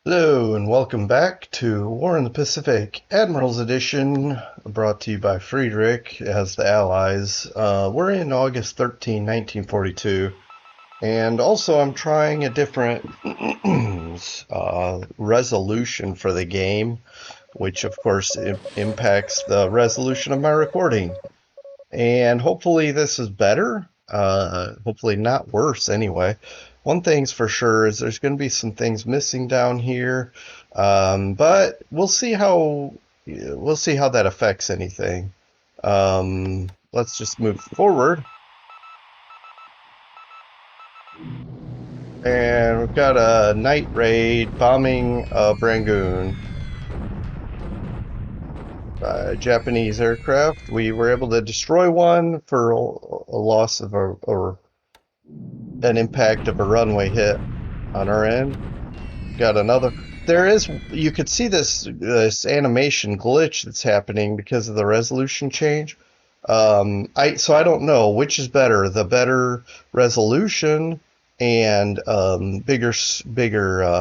Hello and welcome back to War in the Pacific, Admiral's Edition, brought to you by Friedrich as the Allies. We're in August 13, 1942, and also I'm trying a different resolution for the game, which of course impacts the resolution of my recording. And hopefully this is better. Hopefully not worse anyway. One thing's for sure is there's going to be some things missing down here, but we'll see how that affects anything. Let's just move forward, and we've got a night raid bombing of Rangoon by Japanese aircraft. We were able to destroy one for a loss of or an impact of a runway hit on our end. Got another. You could see this animation glitch that's happening because of the resolution change. So I don't know which is better, the better resolution and bigger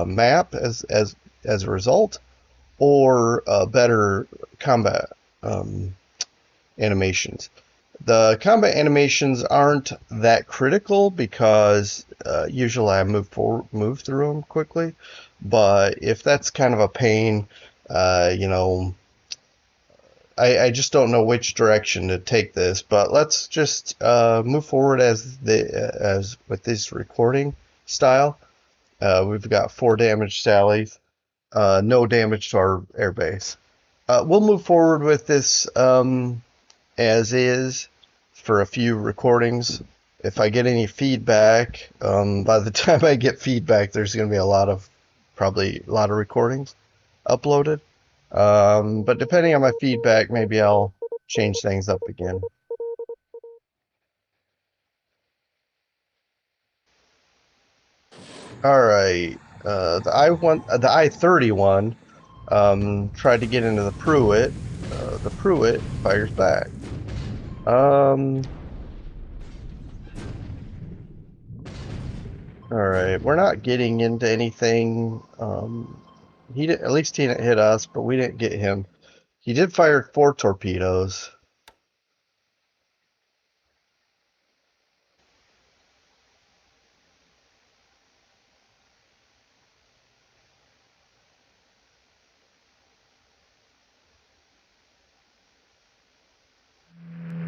map as a result, or better combat animations. The combat animations aren't that critical because usually I move through them quickly. But if that's kind of a pain, uh, you know, I just don't know which direction to take this. But let's just move forward as with this recording style. We've got 4 damaged sallies, no damage to our airbase. We'll move forward with this as is for a few recordings. If I get any feedback, by the time I get feedback, there's going to be probably a lot of recordings uploaded. But depending on my feedback, maybe I'll change things up again. All right. The I-31 tried to get into the Pruitt. The Pruitt fires back. Um, all right, we're not getting into anything. At least he didn't hit us, but we didn't get him. He did fire 4 torpedoes.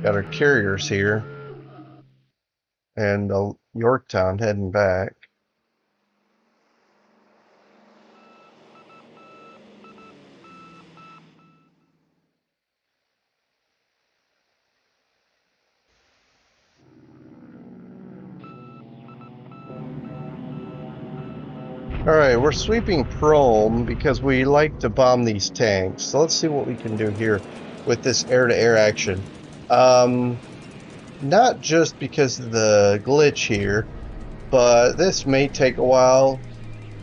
Got our carriers here, and Yorktown heading back. Alright, we're sweeping Prome because we like to bomb these tanks. So let's see what we can do here with this air-to-air action. Not just because of the glitch here, but this may take a while.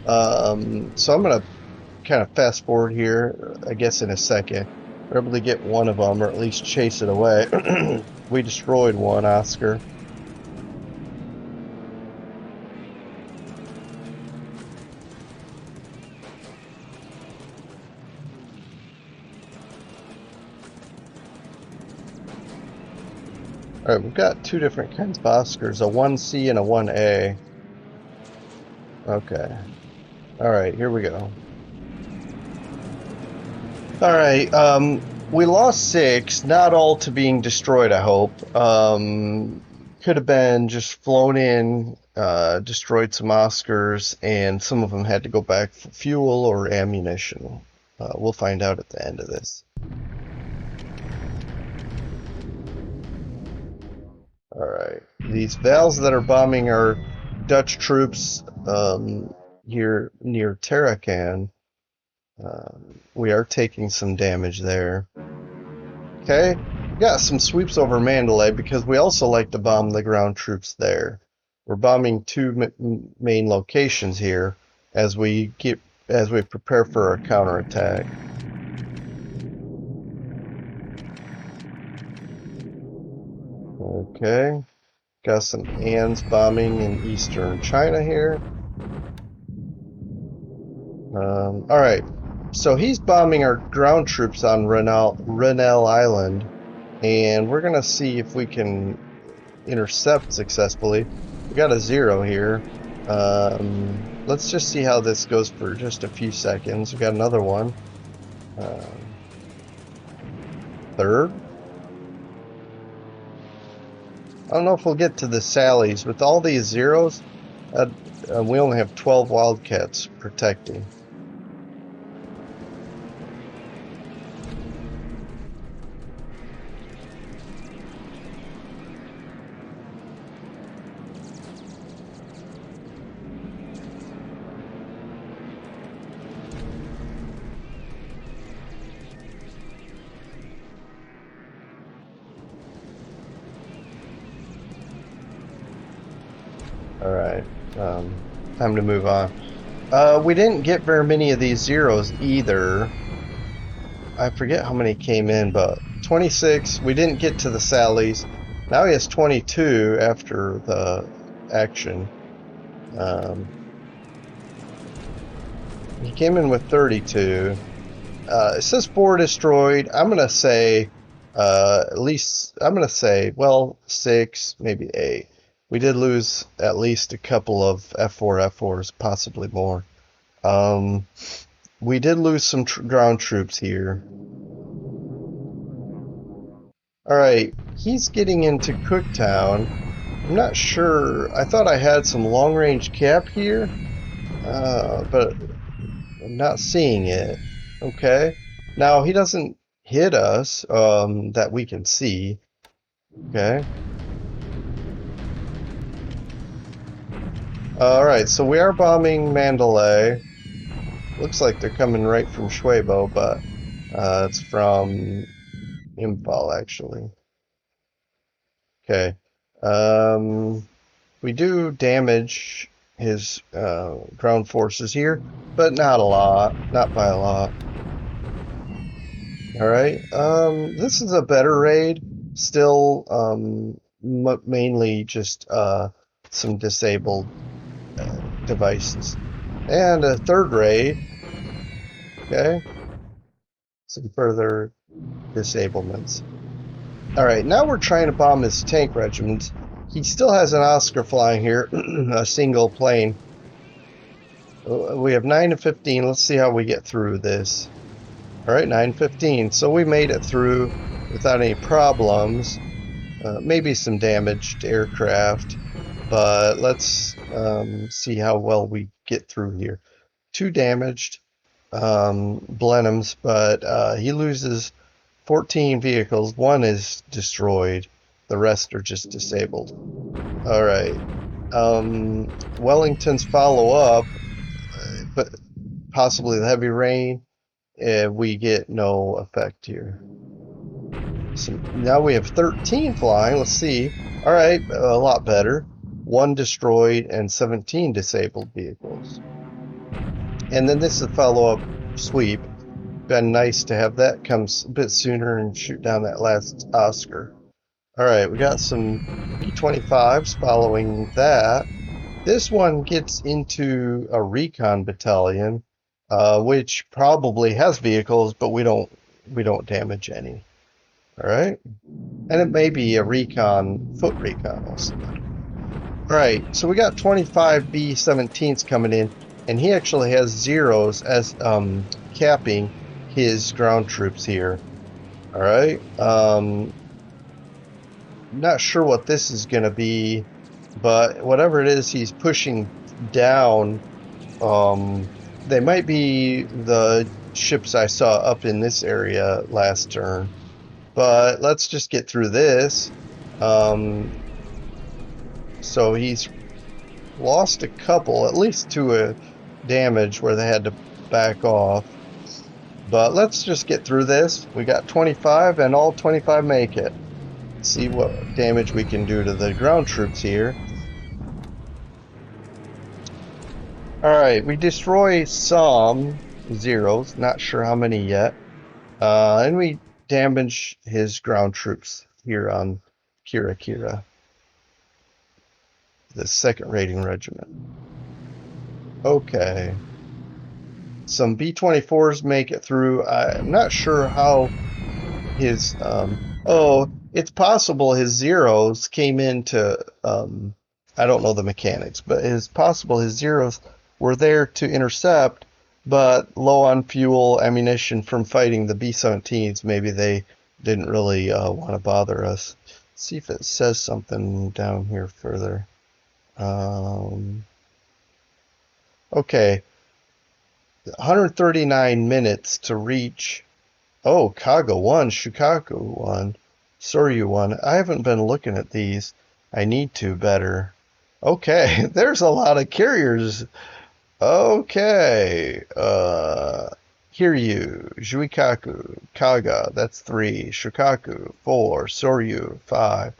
So I'm going to kind of fast forward here, I guess in a second. We're able to get one of them, or at least chase it away. We destroyed one, Oscar. Alright, we've got 2 different kinds of Oscars, a 1C and a 1A. Okay. Alright, here we go. Alright, we lost 6, not all to being destroyed, I hope. Could have been just flown in, destroyed some Oscars, and some of them had to go back for fuel or ammunition. We'll find out at the end of this. Alright, these Vals that are bombing are Dutch troops here near Tarakan. We are taking some damage there. Okay, got some sweeps over Mandalay because we also like to bomb the ground troops there. We're bombing 2 main locations here as we prepare for our counterattack. Okay, got some ANs bombing in eastern China here. All right. So he's bombing our ground troops on Renell Island, and we're gonna see if we can intercept successfully. We got a 0 here. Let's just see how this goes for just a few seconds. We got another one. Um, Third. I don't know if we'll get to the Sallies. With all these zeros, uh, we only have 12 Wildcats protecting. All right. Time to move on. We didn't get very many of these zeros either. I forget how many came in, but 26. We didn't get to the Sallies. Now he has 22 after the action. Um, he came in with 32. It says 4 destroyed. I'm gonna say at least. I'm gonna say, well, 6, maybe 8. We did lose at least a couple of F4 F4s, possibly more. Um, we did lose some ground troops here. All right, he's getting into Cooktown. I'm not sure. I thought I had some long range cap here, but I'm not seeing it. Okay. Now he doesn't hit us that we can see. Okay. All right, so we are bombing Mandalay. Looks like they're coming right from Shuebo, but it's from Imphal actually. Okay. Um, we do damage his ground forces here, but not a lot. Not by a lot. All right. This is a better raid. Still, mainly just some disabled devices. And a third raid. Okay. Some further disablements. All right. Now we're trying to bomb his tank regiments. He still has an Oscar flying here, a single plane. We have 9 to 15. Let's see how we get through this. All right, 9:15. So we made it through without any problems. Maybe some damaged aircraft, but let's see how well we get through here. 2 damaged Blenheims, but he loses 14 vehicles. 1 is destroyed. The rest are just disabled. All right. Wellington's follow-up, but possibly the heavy rain. We get no effect here. So now we have 13 flying. Let's see. All right, a lot better. 1 destroyed and 17 disabled vehicles. And then this is a follow-up sweep. Been nice to have that come a bit sooner and shoot down that last Oscar. All right, we got some B-25s following that. This one gets into a recon battalion, which probably has vehicles, but we don't damage any. All right, and it may be a recon, foot recon also. All right, so we got 25 B-17s coming in, and he actually has zeros as capping his ground troops here. All right, not sure what this is going to be, but whatever it is, he's pushing down. They might be the ships I saw up in this area last turn, but let's just get through this. So he's lost a couple, at least to a damage where they had to back off. But let's just get through this. We got 25, and all 25 make it. See what damage we can do to the ground troops here. Alright, we destroy some zeros, not sure how many yet. And we damage his ground troops here on Kira Kira, the 2nd Raiding Regiment. Okay. some B-24s make it through. I'm not sure how his oh, it's possible his zeros came into I don't know the mechanics, but it's possible his zeros were there to intercept, but low on fuel ammunition from fighting the B-17s, maybe they didn't really want to bother us. Let's see if it says something down here further. Um, okay, 139 minutes to reach. Oh, Kaga 1, Shikaku 1, Soryu 1. I haven't been looking at these. I need to better. Okay, there's a lot of carriers. Okay. Hiryu, Juikaku, Kaga, that's 3. Shikaku, 4. Soryu, 5.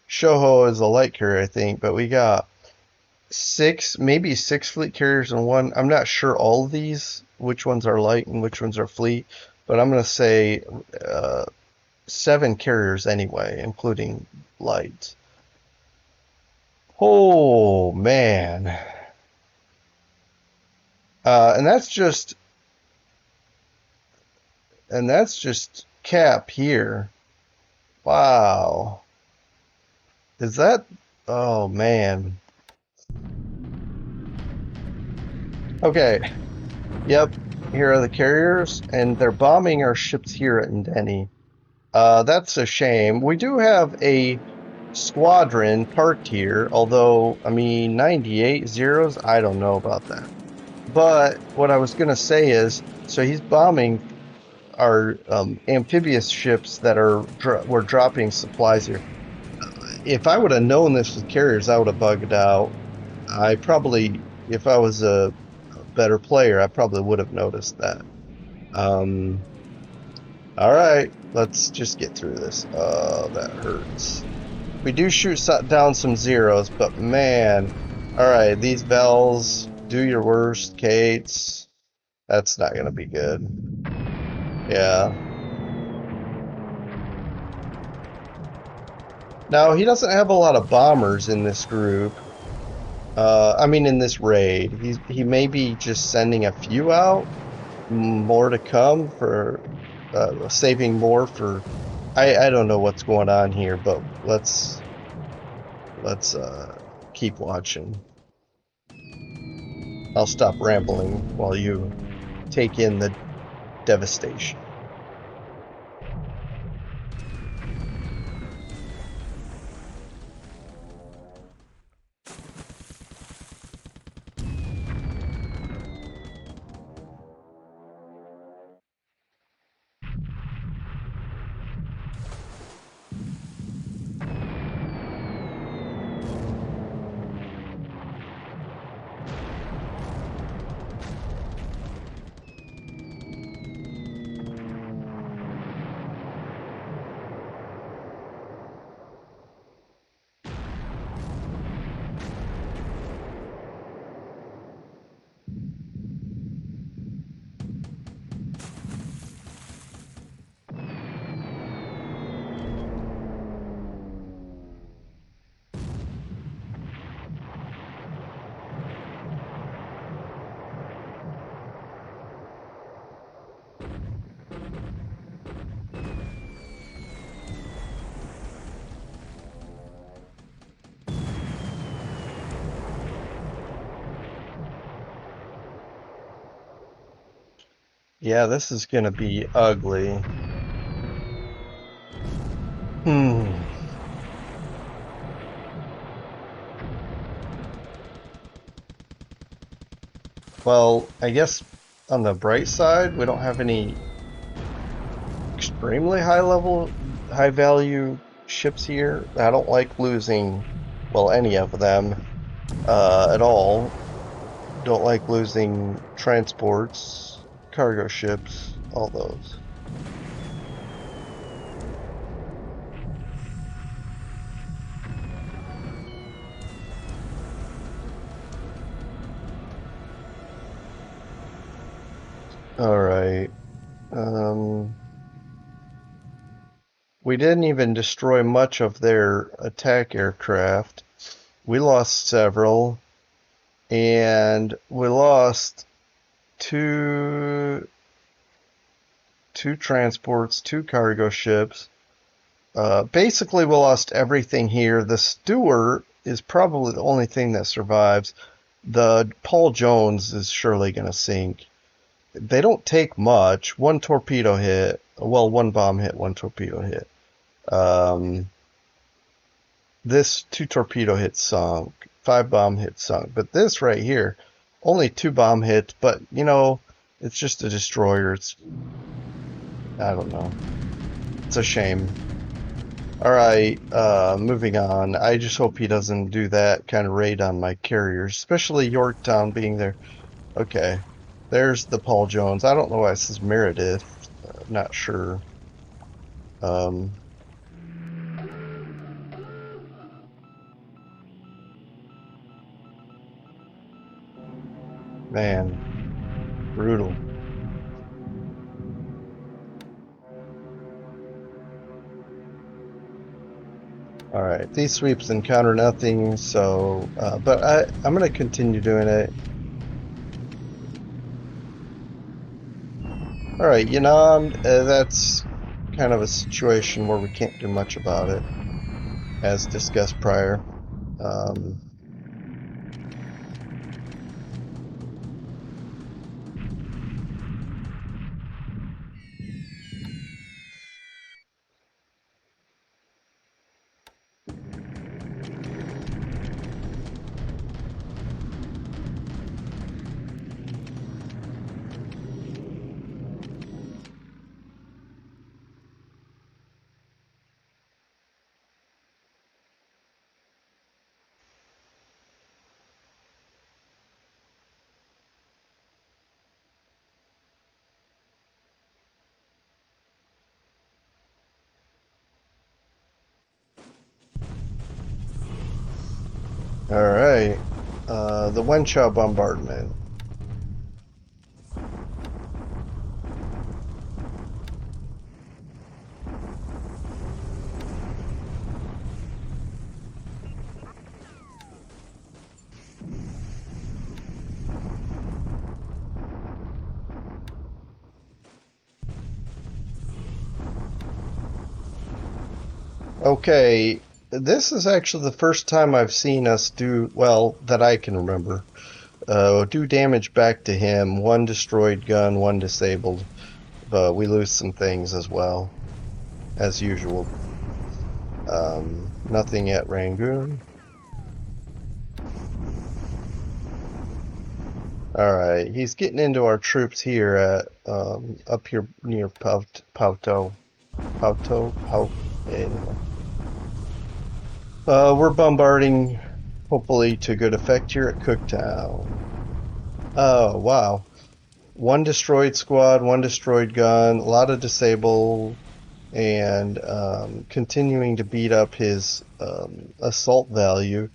Shoho is a light carrier, I think, but we got 6, maybe 6 fleet carriers and 1. I'm not sure all of these, which ones are light and which ones are fleet, but I'm going to say 7 carriers anyway, including light. Oh, man. And that's just Cap here. Wow. Is that? Oh, man. Okay. Yep. Here are the carriers, and they're bombing our ships here at Ndeni. That's a shame. We do have a squadron parked here, although, I mean, 98 zeros, I don't know about that. But what I was going to say is, so he's bombing our amphibious ships that are we're dropping supplies here. If I would have known this with carriers, I would have bugged out. I probably, if I was a better player, I probably would have noticed that. Um, all right, let's just get through this. Oh, that hurts. We do shoot down some zeros, but man, all right, these bells, do your worst, Kates. That's not gonna be good. Yeah. Now he doesn't have a lot of bombers in this group. I mean, in this raid, he may be just sending a few out. More to come for saving more for. I don't know what's going on here, but let's keep watching. I'll stop rambling while you take in the devastation. Yeah, this is gonna be ugly. Hmm. Well, I guess on the bright side, we don't have any extremely high value ships here. I don't like losing, well, any of them at all. Don't like losing transports, cargo ships, all those. All right. Um, we didn't even destroy much of their attack aircraft. We lost several, and we lost two transports, two cargo ships. Basically, we lost everything here. The Stewart is probably the only thing that survives. The Paul Jones is surely going to sink. They don't take much. One torpedo hit. Well, one bomb hit, one torpedo hit. This two torpedo hits sunk. Five bomb hits sunk. But this right here, only two bomb hits. But, you know, it's just a destroyer. I don't know. It's a shame. Alright, moving on. I just hope he doesn't do that kind of raid on my carriers, especially Yorktown being there. Okay, there's the Paul Jones. I don't know why it says Meredith. Not sure. Um, Man, brutal. Alright, these sweeps encounter nothing, so, but I'm going to continue doing it. Alright, that's kind of a situation where we can't do much about it, as discussed prior. Alright, the Wenchow bombardment. Okay, this is actually the first time I've seen us do, well, that I can remember, do damage back to him. One destroyed gun, one disabled, but we lose some things as well, as usual. Nothing at Rangoon. Alright, he's getting into our troops here at, up here near Pauto. Anyway. We're bombarding, hopefully to good effect here at Cooktown. Oh, wow. One destroyed squad, one destroyed gun, a lot of disabled, and continuing to beat up his assault value.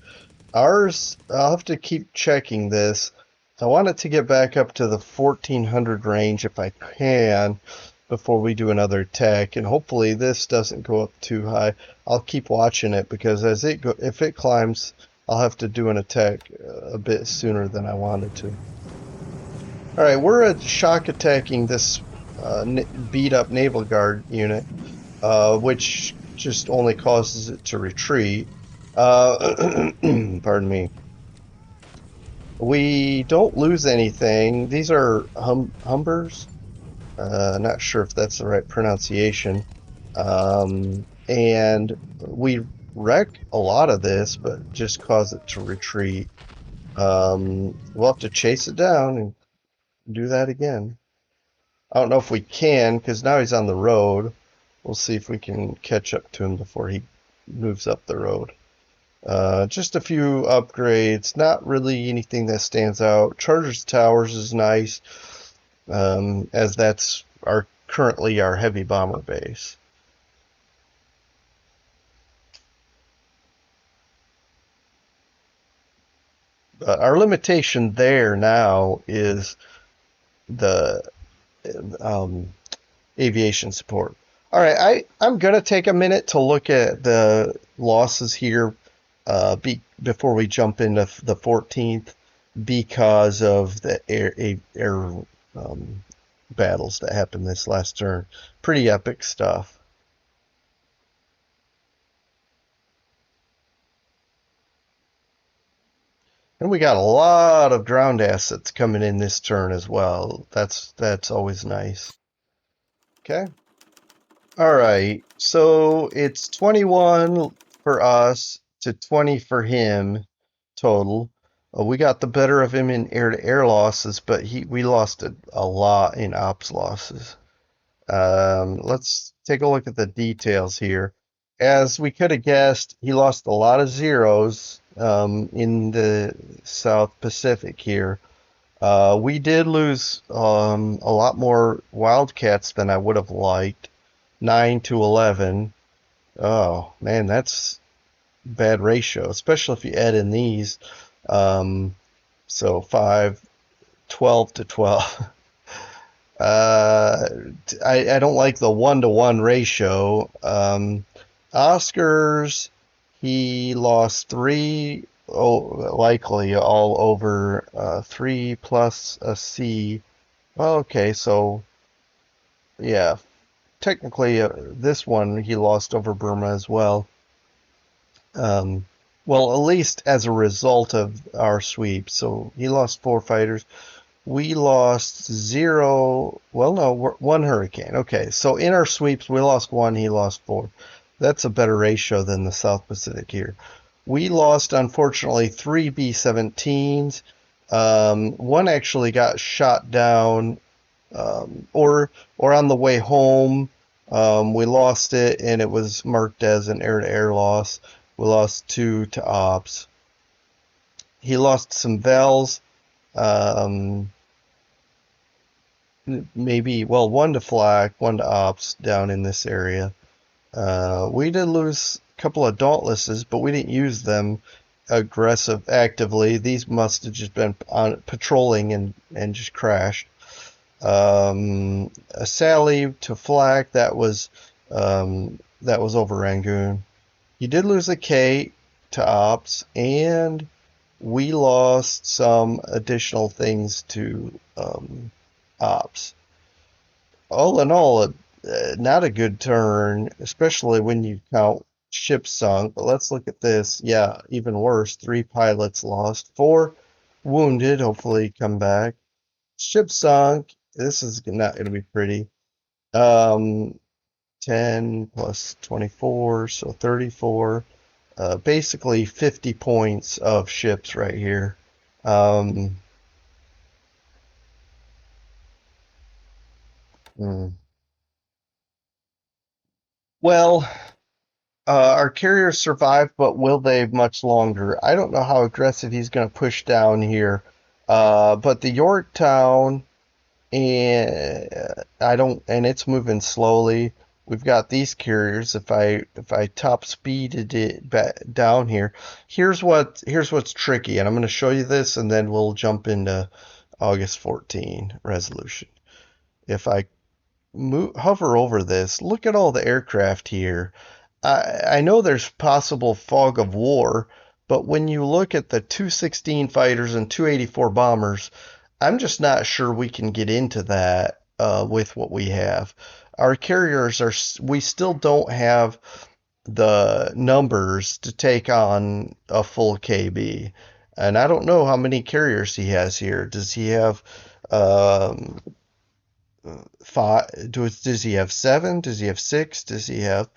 Ours, I'll have to keep checking this. I want it to get back up to the 1400 range if I can before we do another attack, and hopefully this doesn't go up too high. I'll keep watching it because if it climbs, I'll have to do an attack a bit sooner than I wanted to. Alright, we're shock attacking this beat up Naval Guard unit, which just only causes it to retreat. Pardon me. We don't lose anything. These are Humbers. Not sure if that's the right pronunciation. And we wreck a lot of this, but just cause it to retreat. We'll have to chase it down and do that again. I don't know if we can, because now he's on the road. We'll see if we can catch up to him before he moves up the road. Just a few upgrades, not really anything that stands out. Chargers Towers is nice, as that's currently our heavy bomber base. But our limitation there now is the aviation support. All right, I'm going to take a minute to look at the losses here before we jump into the 14th because of the air um, battles that happened this last turn. Pretty epic stuff. And we got a lot of ground assets coming in this turn as well. That's always nice. Okay. All right. So it's 21 for us to 20 for him total. We got the better of him in air-to-air losses, but we lost a lot in ops losses. Let's take a look at the details here. As we could have guessed, he lost a lot of zeros in the South Pacific here. We did lose a lot more Wildcats than I would have liked. 9 to 11. Oh, man, that's bad ratio, especially if you add in these. Um, so 5, 12 to 12. Uh, I don't like the 1-to-1 ratio. Oscars, he lost three, oh, likely all over 3 plus a C. Well, okay, so yeah, technically this one he lost over Burma as well. Um, well, at least as a result of our sweep. So he lost 4 fighters. We lost 0. Well, no, 1 hurricane. Okay, so in our sweeps, we lost 1, he lost 4. That's a better ratio than the South Pacific here. We lost, unfortunately, 3 B-17s. One actually got shot down, or on the way home. We lost it, and it was marked as an air-to-air loss. We lost 2 to ops. He lost some Vels. Um, Maybe, well, 1 to flak, 1 to ops down in this area. We did lose a couple of dauntlesses, but we didn't use them actively. These must have just been on patrolling and just crashed. A Sally to flak, that was over Rangoon. You did lose a K to ops, and we lost some additional things to ops. All in all, not a good turn, especially when you count ships sunk. But let's look at this. Yeah, even worse. 3 pilots lost, 4 wounded. Hopefully, come back. Ship sunk. This is not going to be pretty. Um, 10 plus 24, so 34. Basically 50 points of ships right here. Um, hmm. Well, our carriers survived, but will they much longer? I don't know how aggressive he's going to push down here. But the Yorktown, and and it's moving slowly. We've got these carriers. If I top speeded it back down here, here's what's tricky, and I'm going to show you this, and then we'll jump into August 14 resolution. If I hover over this, look at all the aircraft here. I know there's possible fog of war, but when you look at the 216 fighters and 284 bombers, I'm just not sure we can get into that with what we have. Our carriers are, we still don't have the numbers to take on a full KB. And I don't know how many carriers he has here. Does he have um, five? Does he have 7? Does he have 6? Does he have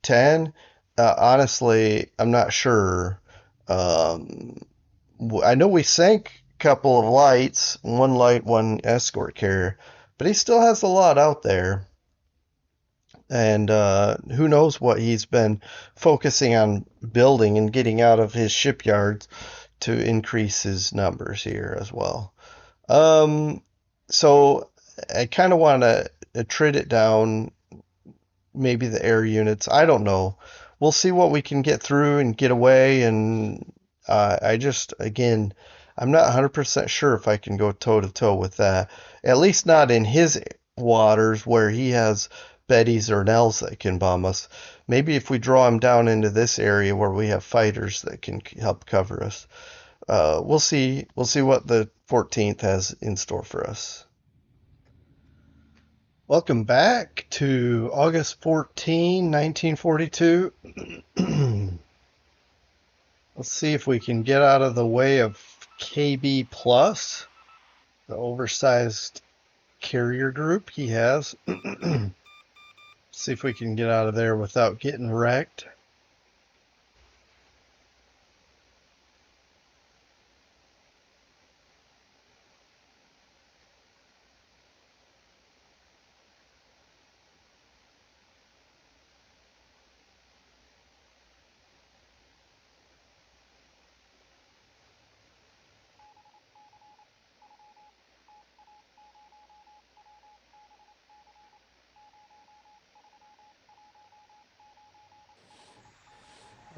10? Honestly, I'm not sure. Um, I know we sank a couple of lights, 1 light, 1 escort carrier, but he still has a lot out there. And who knows what he's been focusing on building and getting out of his shipyards to increase his numbers here as well. Um, so I kind of want to trid it down, maybe the air units. I don't know. We'll see what we can get through and get away. And I just, again, I'm not 100% sure if I can go toe to toe with that. At least not in his waters where he has Bettys or Nels that can bomb us. Maybe if we draw him down into this area where we have fighters that can help cover us. We'll see. We'll see what the 14th has in store for us. Welcome back to August 14, 1942. Let's see if we can get out of the way of KB Plus, the oversized carrier group he has. See if we can get out of there without getting wrecked.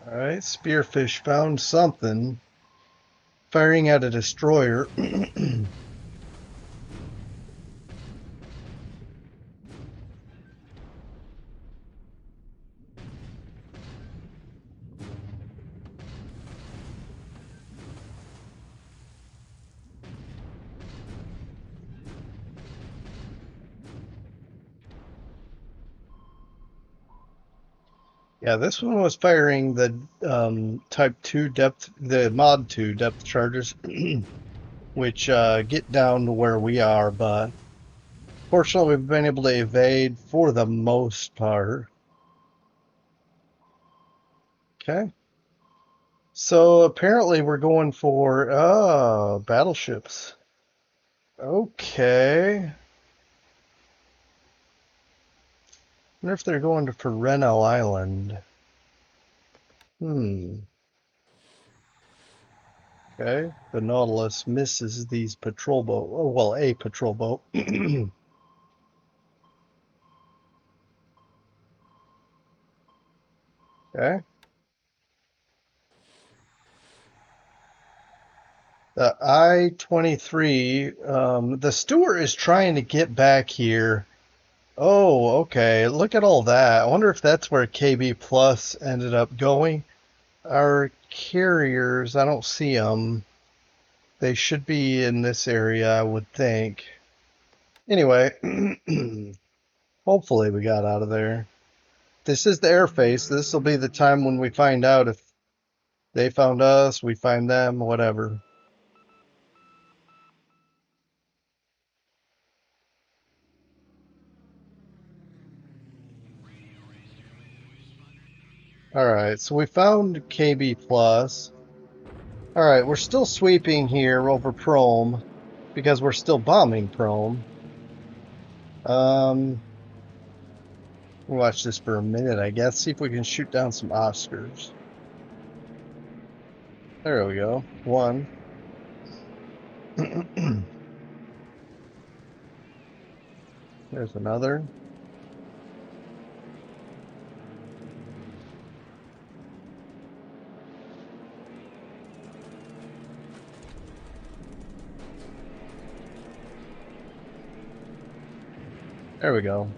All right, Spearfish found something. Firing at a destroyer. Yeah, this one was firing the Type 2 depth, the Mod 2 depth charges, which get down to where we are, but fortunately we've been able to evade for the most part. Okay. So apparently we're going for battleships. Okay. Wonder if they're going to for Rennell Island. Hmm. Okay. The Nautilus misses these patrol boat. Oh, well, a patrol boat. Okay. The I-23. The Stewart is trying to get back here. Oh, okay. Look at all that. I wonder if that's where KB Plus ended up going. Our carriers, I don't see them. They should be in this area, I would think. Anyway, hopefully we got out of there. This is the airface. This will be the time when we find out if they found us, we find them, whatever. Alright, so we found KB Plus. Alright, we're still sweeping here over Prome because we're still bombing Prome. We'll watch this for a minute, I guess. See if we can shoot down some Oscars. There we go. One. There's another. There we go.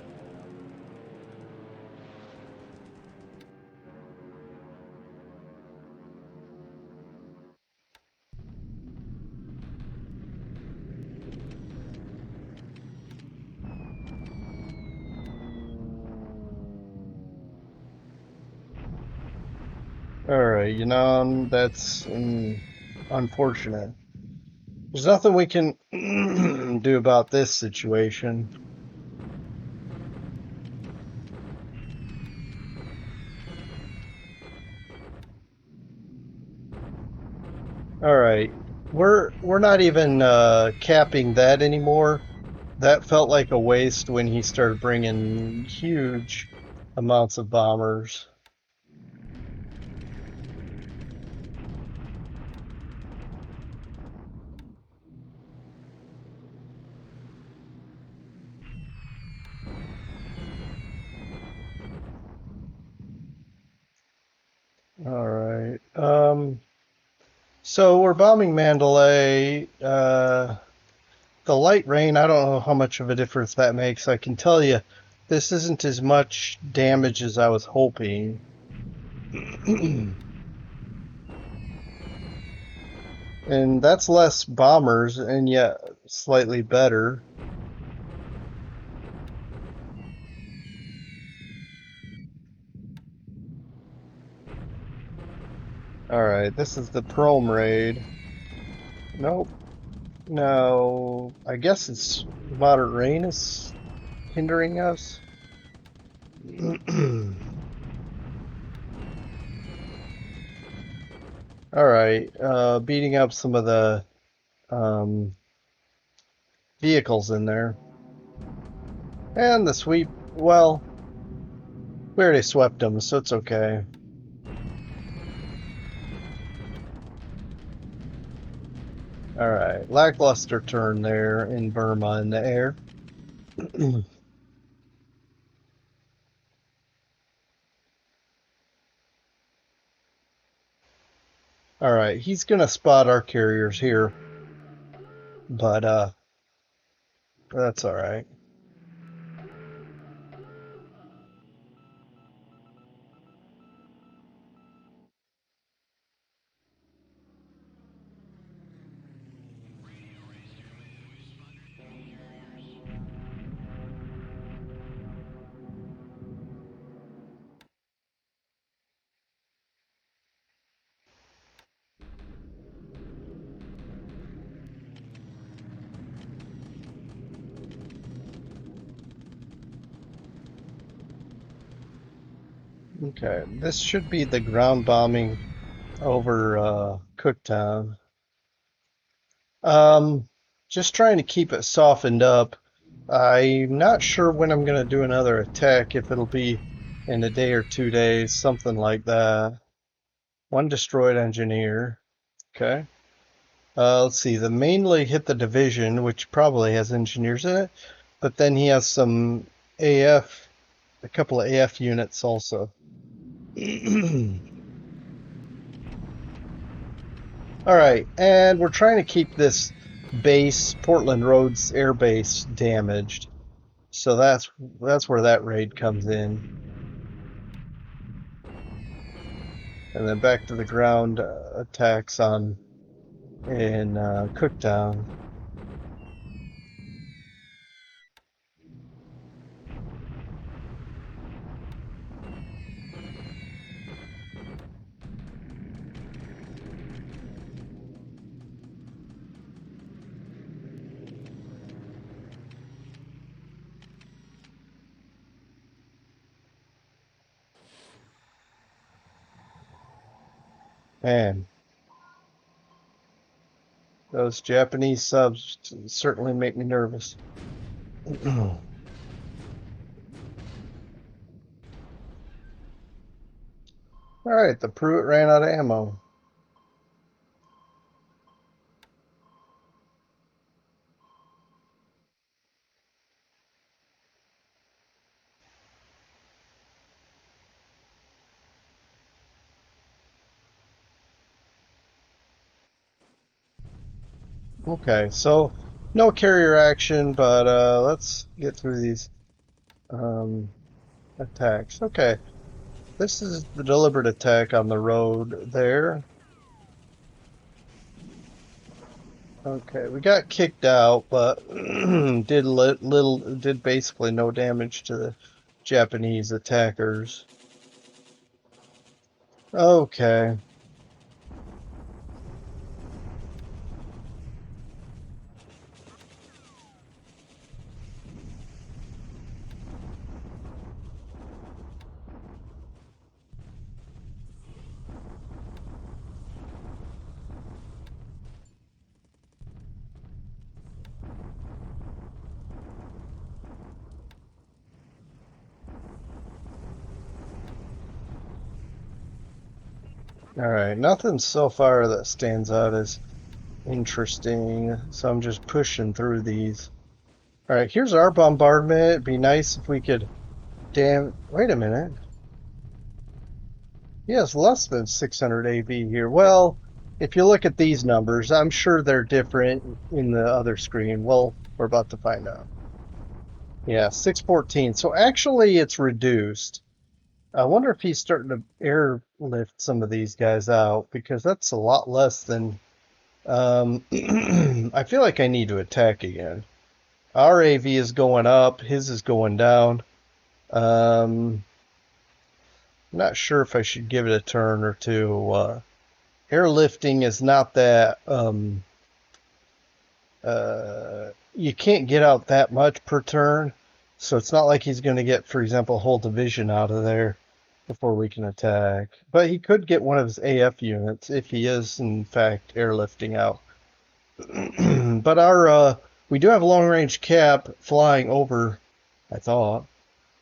Alright, that's unfortunate. There's nothing we can do about this situation. Alright, we're not even capping that anymore. That felt like a waste when he started bringing huge amounts of bombers. Alright, so we're bombing Mandalay. The light rain, I don't know how much of a difference that makes. I can tell you, this isn't as much damage as I was hoping. And that's less bombers, and yet slightly better. Alright, this is the Prom raid. Nope. No, I guess it's moderate rain is hindering us. Alright, beating up some of the um, vehicles in there. And the sweep, well, we already swept them, so it's okay. Alright, lackluster turn there in Burma in the air. Alright, he's gonna spot our carriers here, but that's alright. Okay, this should be the ground bombing over Cooktown. Um, just trying to keep it softened up. I'm not sure when I'm going to do another attack, if it'll be in a day or 2 days, something like that. One destroyed engineer. Okay. Let's see. The mainly hit the division, which probably has engineers in it, but then he has some AF, a couple of AF units also. All right, and we're trying to keep this base, Portland Roads Air Base, damaged. So that's where that raid comes in. And then back to the ground attacks on in Cooktown. Man, those Japanese subs certainly make me nervous. All right, the Pruitt ran out of ammo. Okay, so no carrier action, but let's get through these um, attacks. Okay, this is the deliberate attack on the road there. Okay, we got kicked out, but did basically no damage to the Japanese attackers. Okay. All right, nothing so far that stands out as interesting, so I'm just pushing through these. All right, here's our bombardment. It'd be nice if we could wait a minute. Yes, less than 600 AV here. Well, if you look at these numbers, I'm sure they're different in the other screen. Well, we're about to find out. Yeah, 614. So actually it's reduced. I wonder if he's starting to airlift some of these guys out, because that's a lot less than I feel like I need to attack again. Our AV is going up, his is going down. I'm not sure if I should give it a turn or two. airlifting is not that you can't get out that much per turn, so it's not like he's going to get, for example, a whole division out of there before we can attack. But he could get one of his AF units if he is, in fact, airlifting out. But our we do have a long range cap flying over, I thought,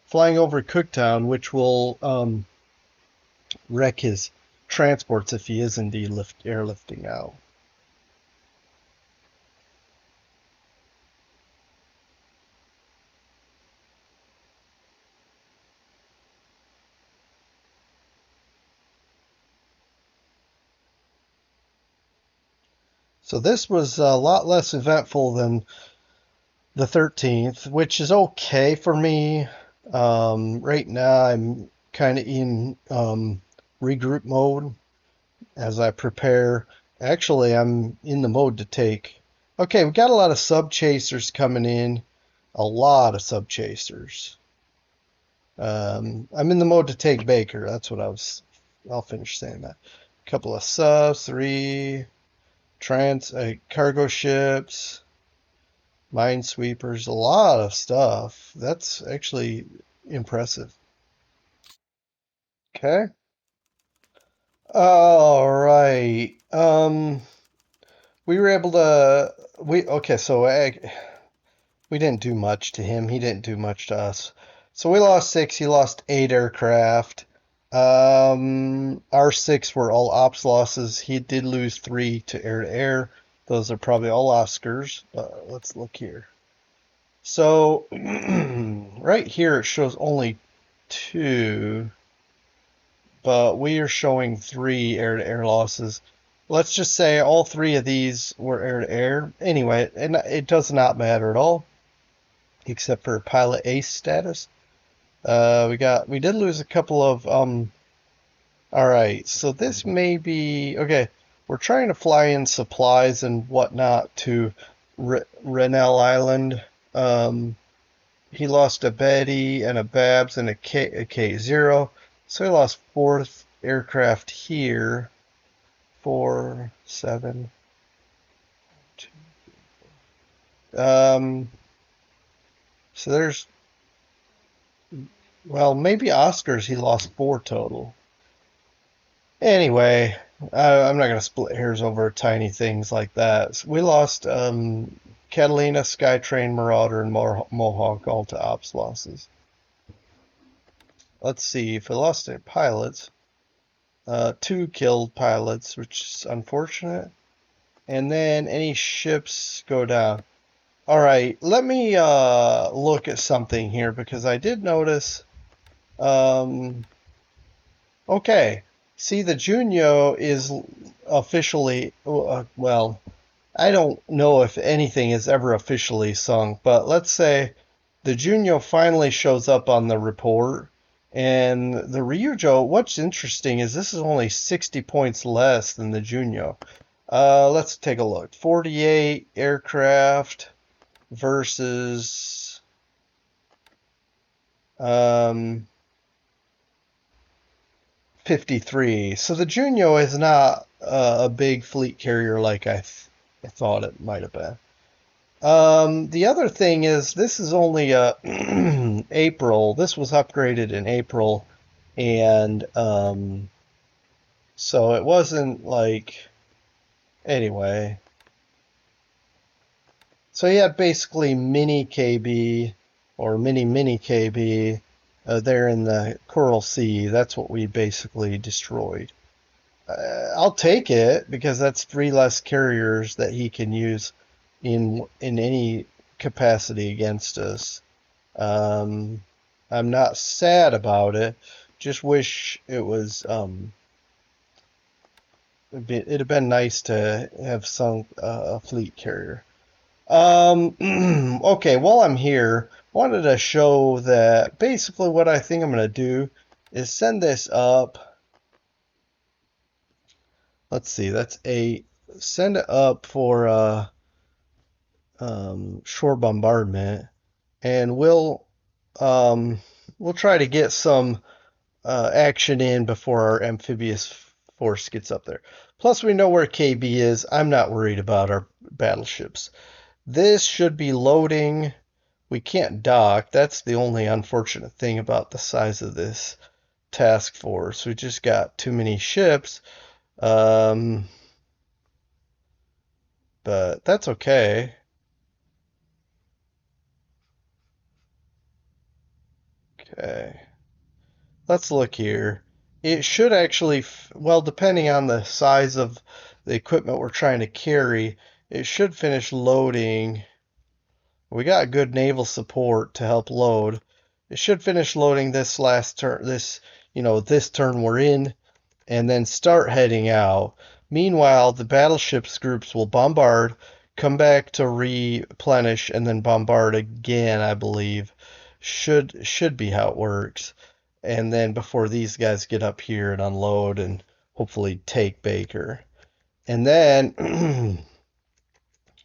flying over Cooktown, which will wreck his transports if he is indeed airlifting out. So this was a lot less eventful than the 13th, which is okay for me. Right now, I'm kind of in regroup mode as I prepare. Actually, I'm in the mode to take. Okay, we got a lot of sub chasers coming in. A lot of sub chasers. I'm in the mode to take Baker. That's what I'll finish saying that. A couple of subs, three cargo ships, minesweepers, a lot of stuff. That's actually impressive. Okay. All right. We were able to. Okay. So we didn't do much to him. He didn't do much to us. So we lost six. He lost eight aircraft. Our six were all ops losses. He did lose three to air. Those are probably all Oscars. Let's look here. So right here it shows only two, but we are showing three air-to-air losses. Let's just say all three of these were air-to-air. Anyway, and it does not matter at all, except for pilot ace status. We did lose a couple of all right, so this may be okay. We're trying to fly in supplies and whatnot to Rennell Island. He lost a Betty and a Babs and a K0. So he lost fourth aircraft here. 4, 7, 2. So there's, well, maybe Oscars he lost 4 total. Anyway, I'm not going to split hairs over tiny things like that. So we lost Catalina, Skytrain, Marauder, and Mohawk all to ops losses. Let's see if we lost any pilots. 2 killed pilots, which is unfortunate. And then any ships go down. All right, let me look at something here because I did notice. Okay, see the Junio is officially well. I don't know if anything is ever officially sunk, but let's say the Junio finally shows up on the report. And the Ryujo, what's interesting is this is only 60 points less than the Junio. Let's take a look. 48 aircraft versus 53. So the Junio is not a big fleet carrier like I thought it might have been. The other thing is this is only April. This was upgraded in April, and so it wasn't like anyway. So you had basically mini KB or mini KB there in the Coral Sea. That's what we basically destroyed. I'll take it because that's 3 less carriers that he can use in any capacity against us. I'm not sad about it. Just wish it was it'd have been nice to have sunk a fleet carrier. Okay, while I'm here, I wanted to show that basically what I think I'm gonna do is send this up. Let's see, that's 8. Send it up for shore bombardment, and we'll try to get some action in before our amphibious force gets up there. Plus, we know where KB is. I'm not worried about our battleships. This should be loading. We can't dock. That's the only unfortunate thing about the size of this task force. We just got too many ships. Um, but that's okay. Okay. Let's look here. It should actually, well, depending on the size of the equipment we're trying to carry, it should finish loading. We got good naval support to help load. It should finish loading this last turn, this turn we're in, and then start heading out. Meanwhile, the battleships groups will bombard, come back to replenish, and then bombard again, I believe. Should be how it works. And then before these guys get up here and unload and hopefully take Baker. And then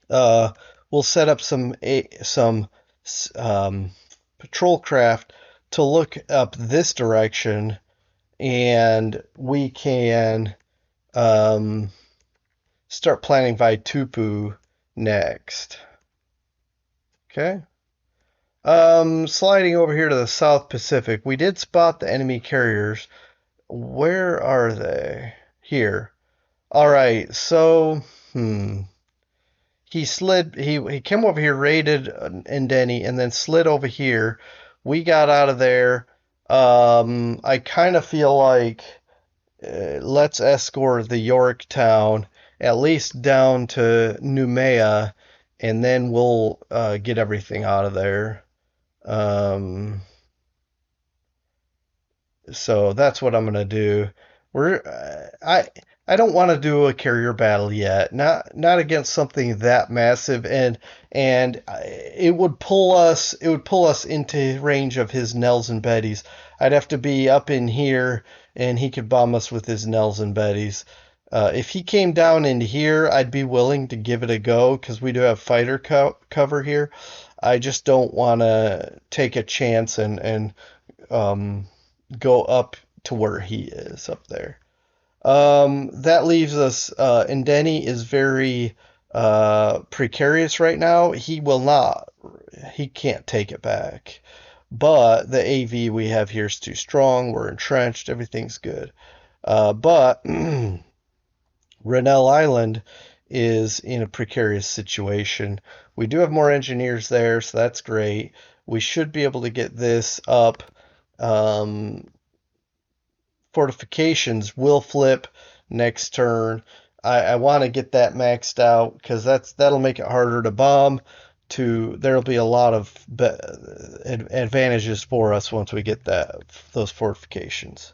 uh, we'll set up some patrol craft to look up this direction, and we can um, start planning Vaitupu next. Okay. Sliding over here to the South Pacific, we did spot the enemy carriers. Where are they? Here. All right. So, he came over here, raided Ndeni, and then slid over here. We got out of there. I kind of feel like let's escort the Yorktown at least down to Noumea, and then we'll get everything out of there. Um, so that's what I'm gonna do. We're I don't want to do a carrier battle yet. Not against something that massive, and it would pull us into range of his Nels and Bettys. I'd have to be up in here, and he could bomb us with his Nels and Bettys. If he came down into here, I'd be willing to give it a go because we do have fighter cover here. I just don't want to take a chance and um, go up to where he is up there. That leaves us. Ndeni is very precarious right now. He will not. He can't take it back. But the AV we have here is too strong. We're entrenched. Everything's good. But Rennell Island is in a precarious situation. We do have more engineers there, so that's great. We should be able to get this up. Um, Fortifications will flip next turn. I want to get that maxed out because that'll make it harder to bomb. There'll be a lot of advantages for us once we get those fortifications.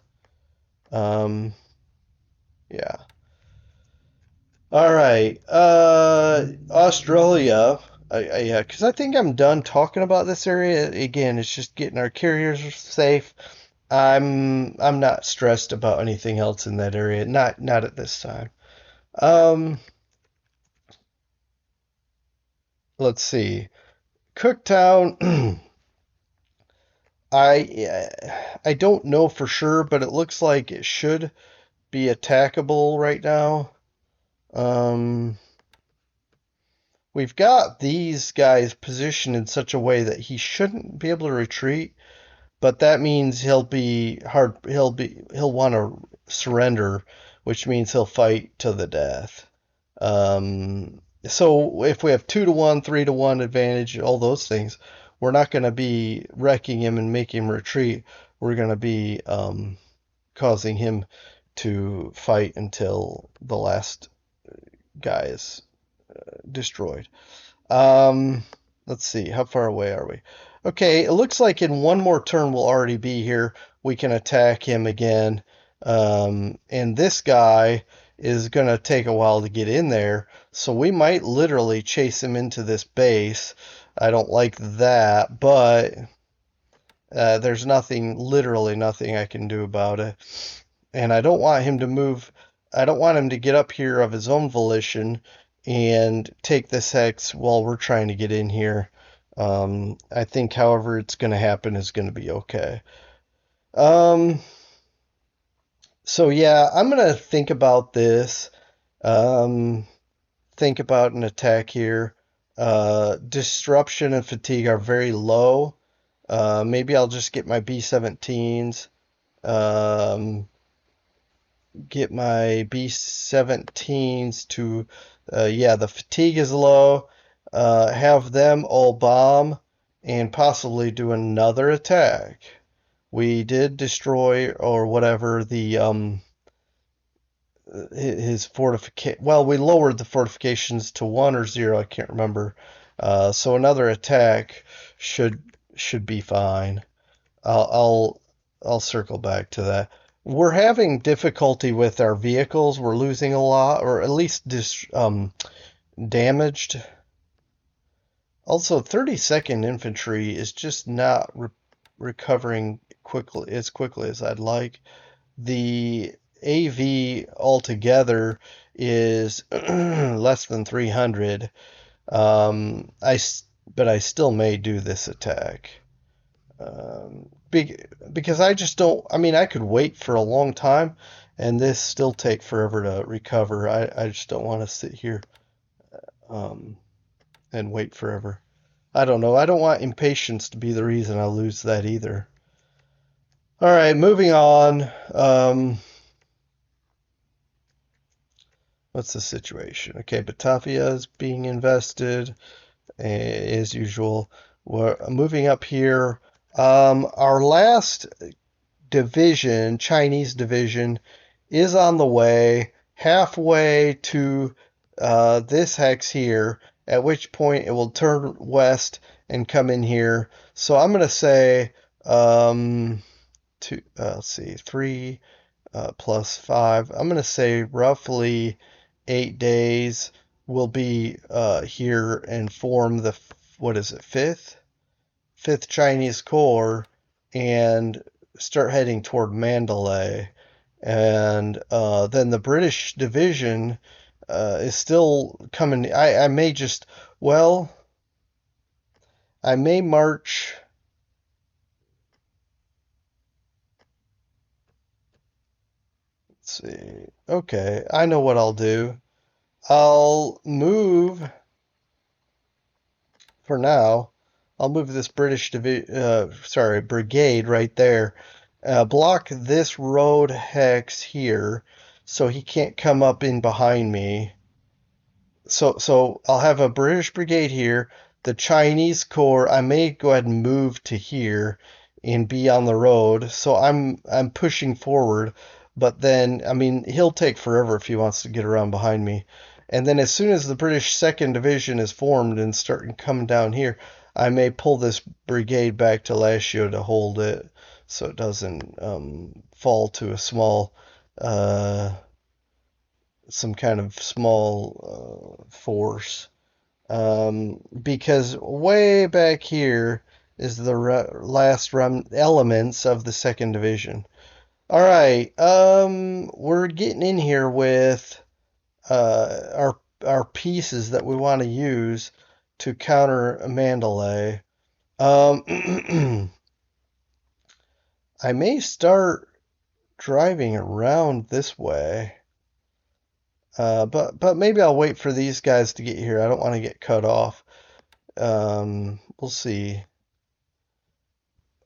Yeah. All right. Australia. Yeah, because I think I'm done talking about this area. Again, it's just getting our carriers safe. I'm not stressed about anything else in that area. Not at this time. Um, let's see. Cooktown. I don't know for sure, but it looks like it should be attackable right now. Um, we've got these guys positioned in such a way that he shouldn't be able to retreat, but that means he'll want to surrender, which means he'll fight to the death. So if we have 2-1, 3-1 advantage, all those things, we're not going to be wrecking him and making him retreat. We're going to be causing him to fight until the last guy is destroyed. Um, let's see, how far away are we? Okay, it looks like in one more turn we'll already be here. We can attack him again. And this guy is going to take a while to get in there, so we might literally chase him into this base. I don't like that, but there's literally nothing I can do about it. And I don't want him to move. I don't want him to get up here of his own volition and take this hex while we're trying to get in here. I think however it's going to happen is going to be okay. So yeah, I'm going to think about this Um, think about an attack here. Disruption and fatigue are very low. Maybe I'll just get my B-17s. Um, get my B-17s to, yeah, the fatigue is low. Have them all bomb and possibly do another attack. We did destroy or whatever the his fortification. Well, we lowered the fortifications to 1 or 0. I can't remember. So another attack should should be fine. I'll I'll I'll circle back to that. We're having difficulty with our vehicles. We're losing a lot, or at least damaged. Also, 32nd Infantry is just not recovering quickly as I'd like. The AV altogether is less than 300. But I still may do this attack. Because I just don't. I mean, I could wait for a long time, and this still take forever to recover. I just don't want to sit here um, and wait forever. I don't know. I don't want impatience to be the reason I lose that either. All right, moving on. What's the situation? Okay, Batavia is being invested as usual. We're moving up here. Our last division, Chinese division, is on the way, halfway to this hex here, at which point it will turn west and come in here. So I'm going to say, let's see, 3 plus 5. I'm going to say roughly 8 days will be here and form the, what is it, fifth Chinese Corps and start heading toward Mandalay. And then the British division is still coming. I may just, well, I may march. Let's see. Okay, I know what I'll do. I'll move for now. I'll move this brigade right there. Block this road hex here, so he can't come up in behind me. So I'll have a British brigade here. The Chinese Corps, I may go ahead and move to here and be on the road. So I'm pushing forward, but then I mean he'll take forever if he wants to get around behind me. And then as soon as the British Second Division is formed and starting coming down here, I may pull this brigade back to Lashio to hold it so it doesn't fall to a small some kind of small force. Because way back here is the last elements of the second division. All right, we're getting in here with our pieces that we want to use to counter Mandalay. I may start driving around this way. But maybe I'll wait for these guys to get here. I don't want to get cut off. We'll see.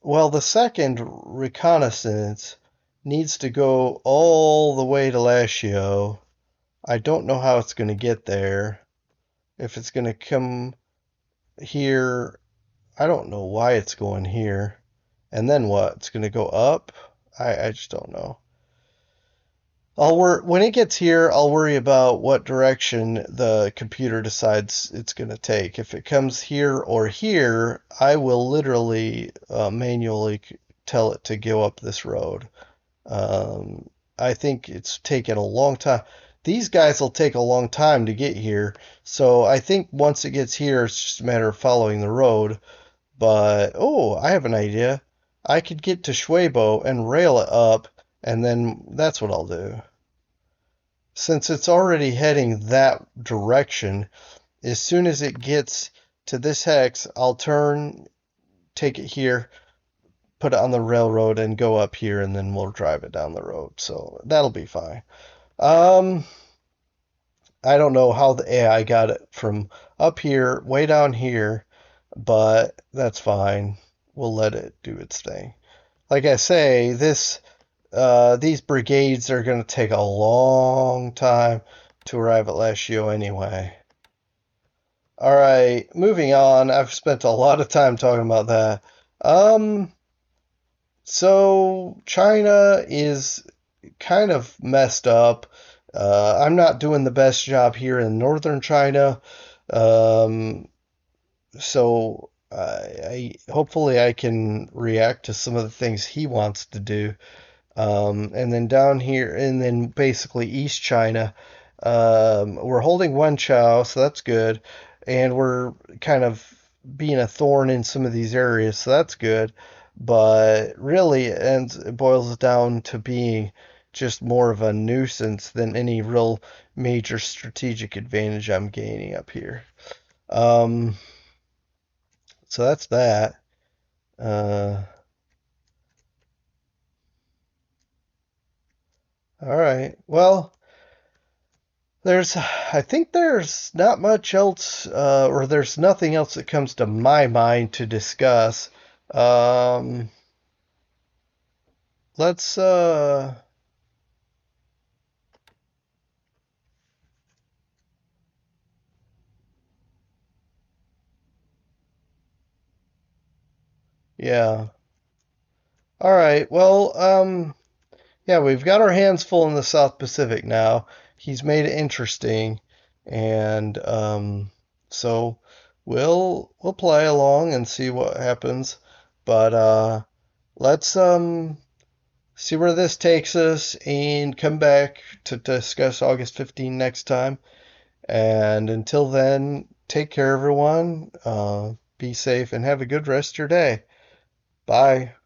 Well, the second reconnaissance needs to go all the way to Lashio. I don't know how it's going to get there. If it's going to come here, I don't know why it's going here. And then what? It's going to go up? I just don't know. When it gets here, I'll worry about what direction the computer decides it's going to take. If it comes here or here, I will literally manually tell it to go up this road. I think it's taken a long time. These guys will take a long time to get here, so I think once it gets here, it's just a matter of following the road. But, oh, I have an idea. I could get to Schwebo and rail it up, and then that's what I'll do. Since it's already heading that direction, as soon as it gets to this hex, I'll turn, take it here, put it on the railroad, and go up here, and then we'll drive it down the road. So that'll be fine. Um, I don't know how the AI got it from up here, way down here, but that's fine. We'll let it do its thing. Like I say, these brigades are going to take a long time to arrive at Lashio anyway. All right, moving on. I've spent a lot of time talking about that. Um, so China is kind of messed up. I'm not doing the best job here in northern China. Um, so hopefully I can react to some of the things he wants to do. And then down here, and then basically East China, we're holding Wenchao, so that's good. And we're kind of being a thorn in some of these areas, so that's good. But really, it boils down to being just more of a nuisance than any real major strategic advantage I'm gaining up here. Um, so that's that. Uh, all right. Well, I think there's not much else, or there's nothing else that comes to my mind to discuss. Um, let's, yeah. All right. Well, yeah, we've got our hands full in the South Pacific now. He's made it interesting, and so we'll play along and see what happens. But let's see where this takes us and come back to discuss August 15 next time. And until then, take care, everyone. Be safe and have a good rest of your day. Bye.